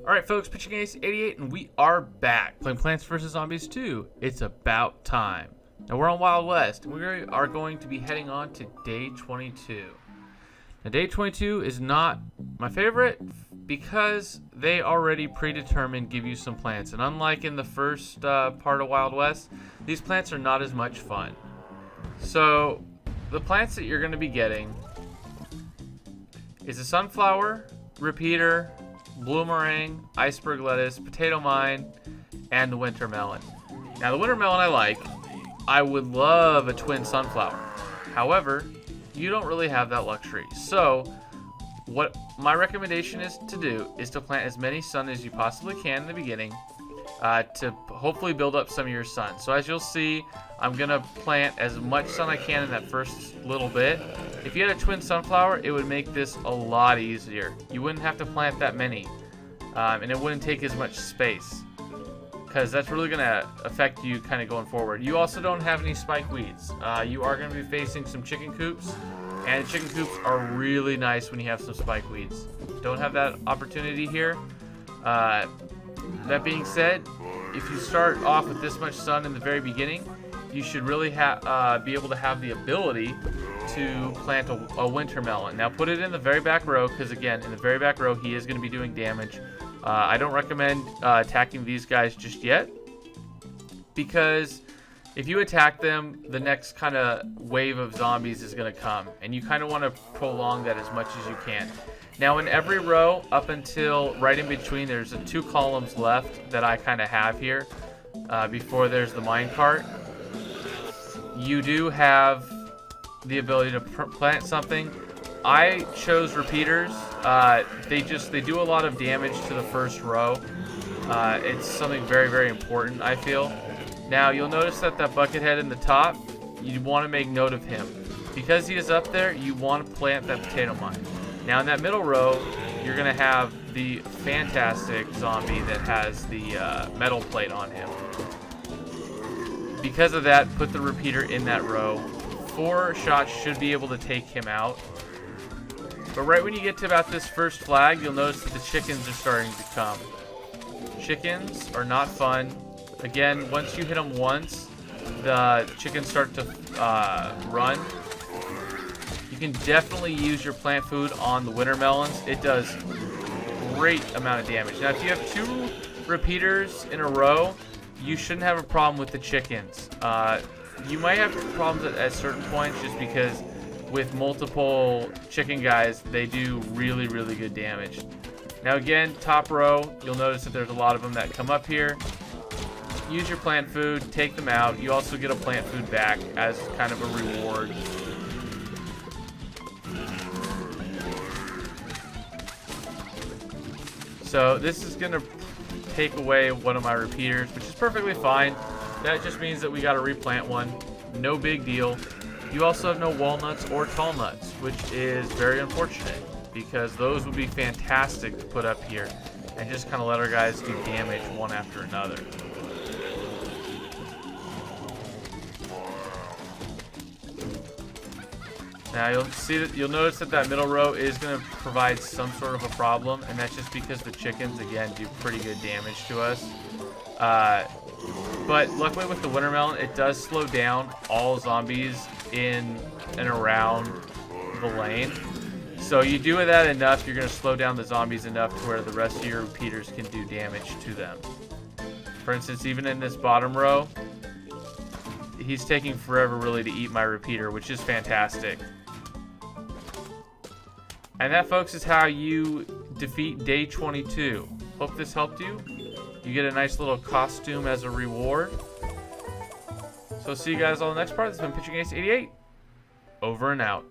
Alright folks, Pitching Ace 88 and we are back playing Plants vs. Zombies 2. It's about time. Now we're on Wild West and we are going to be heading on to day 22. Now day 22 is not my favorite because they already predetermined give you some plants, and unlike in the first part of Wild West, these plants are not as much fun. So the plants that you're going to be getting is a sunflower, repeater, bloomerang, iceberg lettuce, potato mine, and the winter melon. Now the winter melon I like. I would love a twin sunflower. However, you don't really have that luxury. So what my recommendation is to do is to plant as many sun as you possibly can in the beginning to hopefully build up some of your sun. So as you'll see, I'm going to plant as much sun I can in that first little bit. If you had a twin sunflower, it would make this a lot easier. You wouldn't have to plant that many, and it wouldn't take as much space, because that's really going to affect you kind of going forward. You also don't have any spike weeds. You are going to be facing some chicken coops, and chicken coops are really nice when you have some spike weeds. Don't have that opportunity here. That being said, if you start off with this much sun in the very beginning, you should really be able to have the ability to plant a winter melon. Now put it in the very back row, because again, in the very back row he is going to be doing damage. I don't recommend attacking these guys just yet, because if you attack them, the next kind of wave of zombies is going to come, and you kind of want to prolong that as much as you can. Now in every row up until right in between, there's 2 columns left that I kind of have here before there's the minecart. You do have the ability to plant something. I chose repeaters. They do a lot of damage to the first row. It's something very, very important, I feel. Now you'll notice that buckethead in the top, you want to make note of him. Because he is up there, you want to plant that potato mine. Now in that middle row, you're going to have the fantastic zombie that has the metal plate on him. Because of that, put the repeater in that row. 4 shots should be able to take him out. But right when you get to about this first flag, you'll notice that the chickens are starting to come. Chickens are not fun. Again, once you hit them once, the chickens start to run. You can definitely use your plant food on the winter melons. It does great amount of damage. Now if you have 2 repeaters in a row, you shouldn't have a problem with the chickens. You might have problems at certain points, just because with multiple chicken guys, they do really, really good damage. Now again, top row, you'll notice that there's a lot of them that come up here. Use your plant food, take them out. You also get a plant food back as kind of a reward. So this is going to take away one of my repeaters, which is perfectly fine. That just means that we got to replant one. No big deal. You also have no walnuts or tall nuts, which is very unfortunate, because those would be fantastic to put up here and just kind of let our guys do damage one after another. Now you'll notice that middle row is going to provide some sort of a problem, and that's just because the chickens again do pretty good damage to us. But luckily with the winter melon, it does slow down all zombies in and around the lane. So you do that enough, you're going to slow down the zombies enough to where the rest of your repeaters can do damage to them. For instance, even in this bottom row, he's taking forever really to eat my repeater, which is fantastic. And that, folks, is how you defeat day 22. Hope this helped you. You get a nice little costume as a reward. So see you guys on the next part. This has been Pitching Ace 88. Over and out.